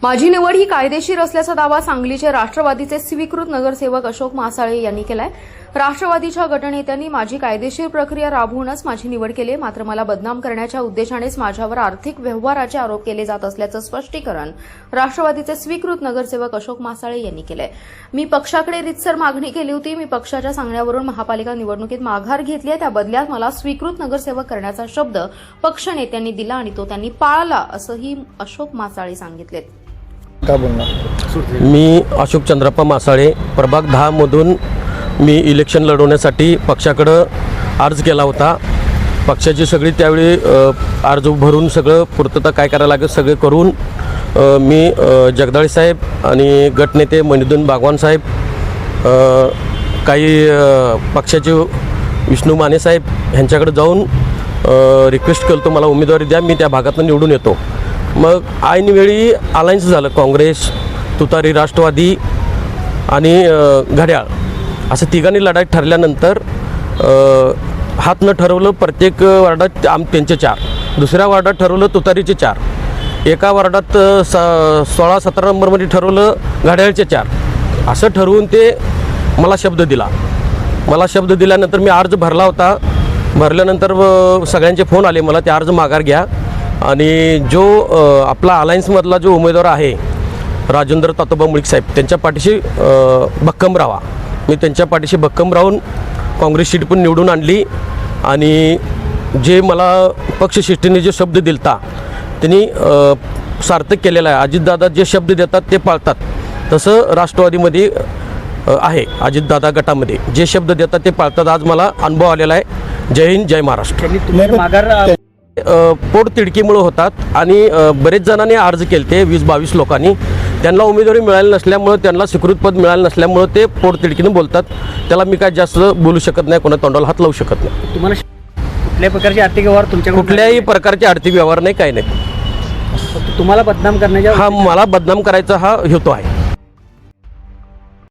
माझी निवड ही कायदेशीर असल्याचा दावा सांगलीचे राष्ट्रवादीचे स्वीकृत नगरसेवक अशोक मासाळे यांनी केलाय। राष्ट्रवादीच्या गटनेत्यांनी माझी कायदेशीर प्रक्रिया राबवूनच माझी निवड केली, मात्र मला बदनाम करण्याच्या उद्देशानेच माझ्यावर आर्थिक व्यवहाराचे आरोप केले जात असल्याचं स्पष्टीकरण राष्ट्रवादीचे स्वीकृत नगरसेवक अशोक मासाळे यांनी केलंय। मी पक्षाकडे रीतसर मागणी केली होती। मी पक्षाच्या सांगण्यावरून महापालिका निवडणुकीत माघार घेतली आहे। त्या बदल्यात मला स्वीकृत नगरसेवक करण्याचा शब्द पक्षनेत्यांनी दिला आणि तो त्यांनी पाळला, असंही अशोक मासाळे सांगितले। मी अशोक चंद्रप्पा मासाळे, प्रभाग 10 मधून मी इलेक्शन लढवण्यासाठी पक्षाकडे अर्ज केला होता। पक्षाची सगळी त्यावेळी अर्ज भरून सगळं पूर्तता काय करायला लागेल सगळे करून मी जगदाळे साहेब आणि गटनेते मनिदुन बागवान साहेब, काही पक्षाचे विष्णू माने साहेब यांच्याकडे जाऊन रिक्वेस्ट केलं, मला उमेदवारी द्या, मी त्या भागातून निवडून येतो। मग ऐनवेळी अलायन्स झालं, काँग्रेस, तुतारी, राष्ट्रवादी आणि घड्याळ असं तिघांनी लढाई ठरल्यानंतर हातनं ठरवलं प्रत्येक वार्डात त्यांचे 4, दुसऱ्या वार्डात ठरवलं तुतारीचे 4, एका वार्डात 16-17 नंबरमध्ये ठरवलं घड्याळचे 4, असं ठरवून ते मला शब्द दिला। मला शब्द दिल्यानंतर मी अर्ज भरला होता। भरल्यानंतर सगळ्यांचे फोन आले मला, ते अर्ज माघार घ्या आणि जो आपला अलायन्समधला जो उमेदवार आहे राजेंद्र तातोबा मुळीक साहेब, त्यांच्या पाठीशी भक्कम राहा। मी त्यांच्या पाठीशी भक्कम राहून काँग्रेस सीट पण निवडून आणली आणि जे मला पक्षश्रेष्ठीने जे शब्द दिलता त्यांनी सार्थक केलेला आहे। अजितदादा जे शब्द देतात ते पाळतात, तसं राष्ट्रवादीमध्ये आहे। अजितदादा गटामध्ये जे शब्द देतात ते पाळतात। आज मला अनुभव आलेला आहे। जय हिंद, जय महाराष्ट्र। पोट तिडकीमुळे होतात आणि बरेच जणांनी अर्ज केले, ते 20-22 लोकांनी, त्यांना उमेदवारी मिळाली नसल्यामुळे, त्यांना स्वीकृत पद मिळालं नसल्यामुळे ते पोट तिडकीने बोलतात। त्याला मी काय जास्त बोलू शकत नाही, कोणा तोंडाला हात लावू शकत नाही। तुम्हाला कुठल्याही प्रकारचे आर्थिक व्यवहार कुठल्याही प्रकारचे आर्थिक व्यवहार नाही, काही नाही। तुम्हाला बदनाम करण्याच्या मला बदनाम करायचा हा हेतू आहे।